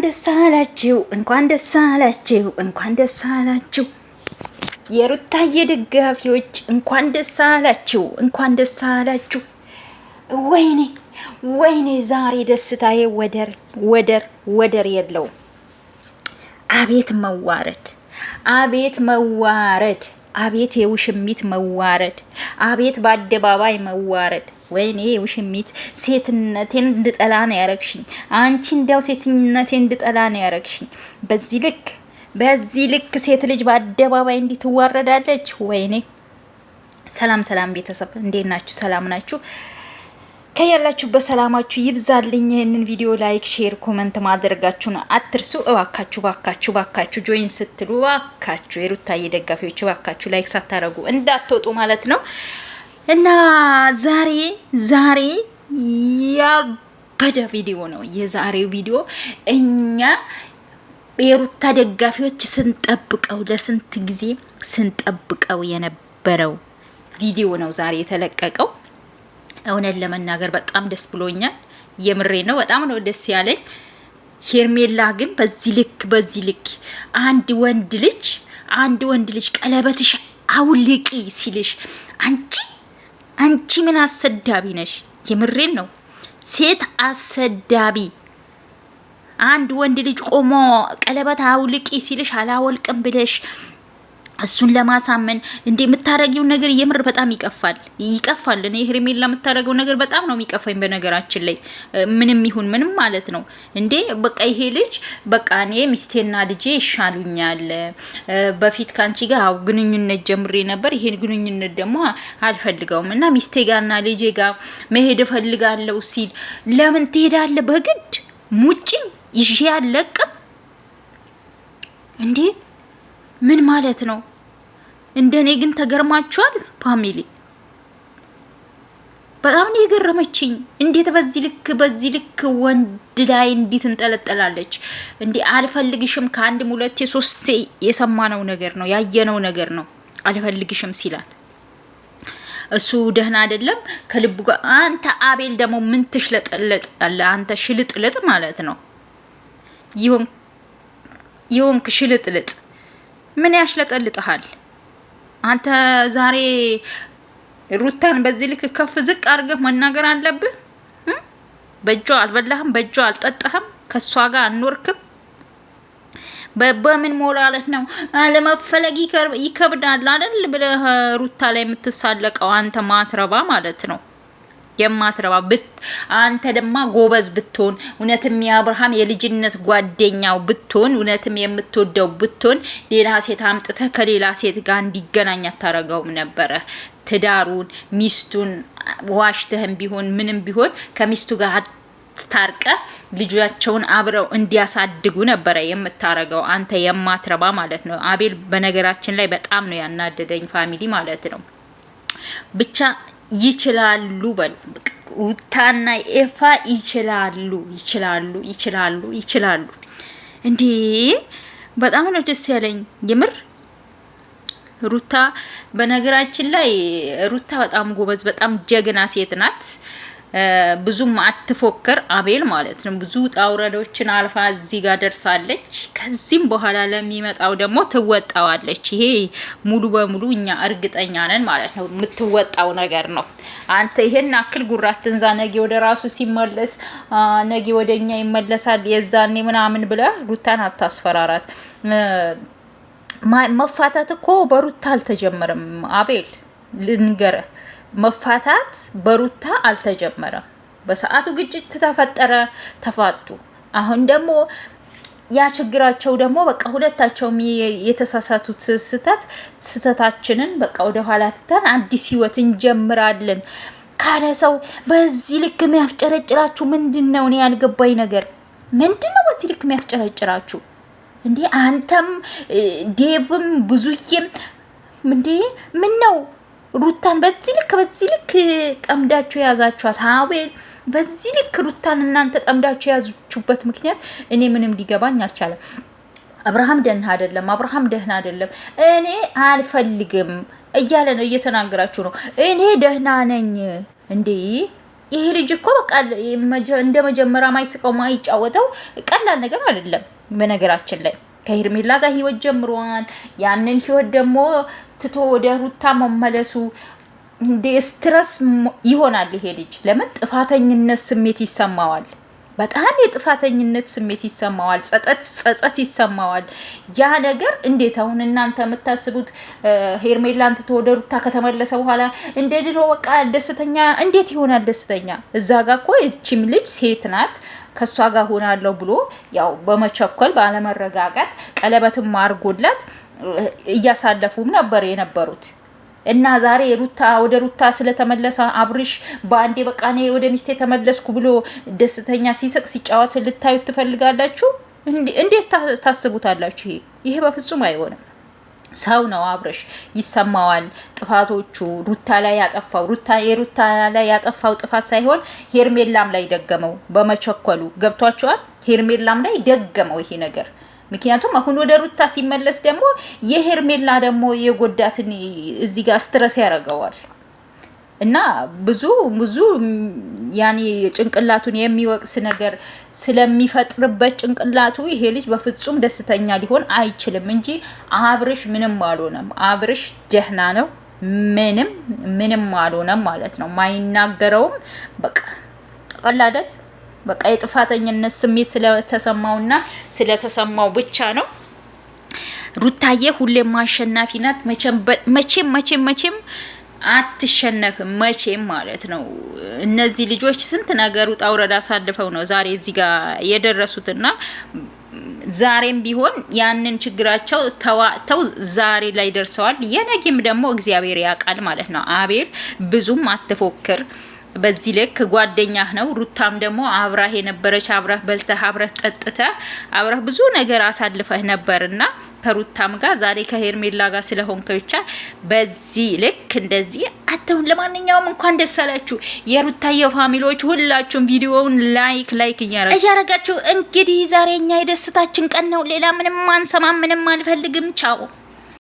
ደስ አላችሁ፣ እንኳን ደስ አላችሁ፣ እንኳን ደስ አላችሁ። የሩታዬ ደጋፊዎች እንኳን ደስ አላችሁ፣ እንኳን ደስ አላችሁ። ወይኔ ወይኔ ዛሬ ደስታዬ ወደር የለውም። አቤት መዋረድ፣ አቤት መዋረድ፣ አቤት የውሽሚት መዋረድ፣ አቤት በአደባባይ መዋረድ። ወይኔ ውሽሚት ሴትነቴን እንድጠላ ነው ያረግሽኝ። አንቺ እንዲያው ሴትነቴን እንድጠላ ነው ያረግሽኝ። በዚህ ልክ ሴት ልጅ በአደባባይ እንዲትዋረዳለች። ወይኔ። ሰላም ቤተሰብ እንዴት ናችሁ? ሰላም ናችሁ? ከያላችሁበት ሰላማችሁ ይብዛልኝ። ይህንን ቪዲዮ ላይክ፣ ሼር፣ ኮመንት ማድረጋችሁን አትርሱ ባካችሁ። ጆይን ስትሉ ባካችሁ የሩታዬ ደጋፊዎች ባካችሁ ላይክ ሳታረጉ እንዳትወጡ ማለት ነው። እና ዛሬ ያበደ ቪዲዮ ነው የዛሬው ቪዲዮ። እኛ የሩታ ደጋፊዎች ስንጠብቀው ለስንት ጊዜ ስንጠብቀው የነበረው ቪዲዮ ነው ዛሬ የተለቀቀው። እውነት ለመናገር በጣም ደስ ብሎኛል። የምሬ ነው፣ በጣም ነው ደስ ያለኝ። ሄርሜላ ግን በዚህ ልክ አንድ ወንድ ልጅ ቀለበትሽ አውልቂ ሲልሽ አንቺ ምን አሰዳቢ ነሽ? የምሬን ነው። ሴት አሰዳቢ። አንድ ወንድ ልጅ ቆሞ ቀለበት አውልቂ ሲልሽ አላወልቅም ብለሽ እሱን ለማሳመን እንዴ የምታረጊው ነገር የምር በጣም ይቀፋል። እኔ ሄርሜላ የምታረገው ነገር በጣም ነው የሚቀፋኝ። በነገራችን ላይ ምንም ይሁን ምንም ማለት ነው እንዴ በቃ ይሄ ልጅ በቃ እኔ ሚስቴና ልጄ ይሻሉኛል፣ በፊት ካንቺ ጋር ግንኙነት ጀምሬ ነበር፣ ይሄን ግንኙነት ደግሞ አልፈልገውም እና ሚስቴ ጋርና ልጄ ጋር መሄድ እፈልጋለሁ ሲል ለምን ትሄዳለህ? በግድ ሙጭኝ ይዤ አለቅም እንዴ? ምን ማለት ነው? እንደኔ ግን ተገርማችኋል ፋሚሊ? በጣም ነው የገረመችኝ። እንዴት በዚህ ልክ ወንድ ላይ እንዴት እንጠለጠላለች እንዴ? አልፈልግሽም ከአንድም ሁለቴ ሶስቴ የሰማነው ነገር ነው ያየነው ነገር ነው። አልፈልግሽም ሲላት እሱ ደህና አይደለም ከልቡ ጋር። አንተ አቤል ደግሞ ምን ትሽለጠለጥ? አንተ ሽልጥልጥ ማለት ነው። ይሆንክ ሽልጥልጥ ምን ያሽለጠልጥሃል አንተ? ዛሬ ሩታን በዚህ ልክ ከፍ ዝቅ አድርገህ መናገር አለብህ። በእጇ አልበላህም፣ በእጇ አልጠጣህም፣ ከሷ ጋር አልኖርክም። በምን ሞራለት ነው አለመፈለግ ይከብዳል አይደል ብለህ ሩታ ላይ የምትሳለቀው አንተ ማትረባ ማለት ነው። የማትረባ አንተ ደማ ጎበዝ ብትሆን እውነትም የአብርሃም የልጅነት ጓደኛው ብትሆን እውነትም የምትወደው ብትሆን ሌላ ሴት አምጥተህ ከሌላ ሴት ጋር እንዲገናኝ አታረገውም ነበረ። ትዳሩን ሚስቱን ዋሽተህም ቢሆን ምንም ቢሆን ከሚስቱ ጋር ታርቀ ልጆቻቸውን አብረው እንዲያሳድጉ ነበረ የምታረገው አንተ የማትረባ ማለት ነው። አቤል በነገራችን ላይ በጣም ነው ያናደደኝ ፋሚሊ ማለት ነው። ብቻ ይችላሉ በሉ ሩታና ኤፋ ይችላሉ እንዴ! በጣም ነው ደስ ያለኝ የምር። ሩታ በነገራችን ላይ ሩታ በጣም ጎበዝ በጣም ጀግና ሴት ናት። ብዙም አትፎክር አቤል ማለት ነው። ብዙ ጣውረዶችን አልፋ እዚህ ጋር ደርሳለች። ከዚህም በኋላ ለሚመጣው ደግሞ ትወጣዋለች። ይሄ ሙሉ በሙሉ እኛ እርግጠኛ ነን ማለት ነው። የምትወጣው ነገር ነው። አንተ ይሄን አክል ጉራትን ዛ ነገ ወደ ራሱ ሲመለስ ነገ ወደኛ ይመለሳል የዛኔ ምናምን ብለ ሩታን አታስፈራራት። መፋታት እኮ በሩታ አልተጀመረም አቤል ልንገረ መፋታት በሩታ አልተጀመረም። በሰዓቱ ግጭት ተፈጠረ፣ ተፋቱ። አሁን ደግሞ ያ ችግራቸው ደግሞ በቃ ሁለታቸውም የተሳሳቱት ስህተታችንን በቃ ወደ ኋላ ትተን አዲስ ህይወት እንጀምራለን ካለ ሰው በዚህ ልክ የሚያፍጨረጭራችሁ ምንድነው? እኔ ያልገባኝ ነገር ምንድነው? በዚህ ልክ የሚያፍጨረጭራችሁ እንዴ? አንተም ዴቭም ብዙዬም እንዴ ምን ነው ሩታን በዚህ ልክ ጠምዳችሁ የያዛችኋት? አቤል በዚህ ልክ ሩታን እናንተ ጠምዳችሁ የያዛችሁበት ምክንያት እኔ ምንም ሊገባኝ አልቻለም። አብርሃም ደህና አይደለም፣ እኔ አልፈልግም እያለ ነው፣ እየተናገራችሁ ነው። እኔ ደህና ነኝ እንዴ? ይሄ ልጅ እኮ በቃ እንደ መጀመሪያ ማይስቀው ማይጫወተው ቀላል ነገር አይደለም። በነገራችን ላይ ከሄርሜላ ጋር ህይወት ጀምሯል። ያንን ህይወት ደግሞ ትቶ ወደ ሩታ መመለሱ እንደ ስትረስ ይሆናል። ይሄ ልጅ ለምን ጥፋተኝነት ስሜት ይሰማዋል። በጣም የጥፋተኝነት ስሜት ይሰማዋል። ጸጸት ይሰማዋል። ያ ነገር እንዴት አሁን እናንተ የምታስቡት ሄርሜላን ትቶ ወደ ሩታ ከተመለሰ በኋላ እንደ ድሮ በቃ ደስተኛ እንዴት ይሆናል? ደስተኛ እዛ ጋር እኮ እቺም ልጅ ሴት ናት። ከሷ ጋር ሆናለሁ ብሎ ያው በመቸኮል ባለመረጋጋት ቀለበትም አድርጎላት እያሳለፉም ነበር የነበሩት። እና ዛሬ ወደ ሩታ ስለተመለሰ አብርሽ በአንዴ በቃ እኔ ወደ ሚስቴ ተመለስኩ ብሎ ደስተኛ ሲስቅ ሲጫወት ልታዩት ትፈልጋላችሁ? እንዴት ታስቡታላችሁ? ይሄ በፍጹም አይሆንም። ሰው ነው አብርሽ፣ ይሰማዋል ጥፋቶቹ። ሩታ ላይ ያጠፋው ጥፋት ሳይሆን ሄርሜላም ላይ ደገመው በመቸኮሉ። ገብቷቸዋል። ሄርሜላም ላይ ደገመው ይሄ ነገር። ምክንያቱም አሁን ወደ ሩታ ሲመለስ ደግሞ የሄርሜላ ደግሞ የጎዳትን እዚህ ጋር ስትረስ ያደርገዋል። እና ብዙ ያኔ ጭንቅላቱን የሚወቅስ ነገር ስለሚፈጥርበት ጭንቅላቱ ይሄ ልጅ በፍጹም ደስተኛ ሊሆን አይችልም እንጂ አብርሽ ምንም አልሆነም። አብርሽ ደህና ነው። ምንም አልሆነም ማለት ነው። ማይናገረውም በቃ ቀላል በቃ የጥፋተኝነት ስሜት ስለተሰማው ብቻ ነው። ሩታዬ ሁሌም አሸናፊ ናት። መቼም አትሸነፍም። መቼም ማለት ነው። እነዚህ ልጆች ስንት ነገር ውጣ ውረድ አሳልፈው ነው ዛሬ እዚህ ጋር የደረሱትና ዛሬም ቢሆን ያንን ችግራቸው ተዋጥተው ዛሬ ላይ ደርሰዋል። የነገም ደግሞ እግዚአብሔር ያውቃል ማለት ነው። አቤል ብዙም አትፎክር። በዚህ ልክ ጓደኛህ ነው። ሩታም ደግሞ አብራህ የነበረች አብራህ በልተህ አብራህ ጠጥተህ አብራህ ብዙ ነገር አሳልፈህ ነበርና ከሩታም ጋር ዛሬ ከሄርሜላ ጋር ስለሆንክ ብቻ በዚህ ልክ እንደዚህ አተውን። ለማንኛውም እንኳን ደስ አላችሁ የሩታዬ ፋሚሊዎች ሁላችሁም ቪዲዮውን ላይክ እያረጋችሁ እንግዲህ ዛሬኛ የደስታችን ቀን ነው። ሌላ ምንም አንሰማም፣ ምንም አልፈልግም። ቻው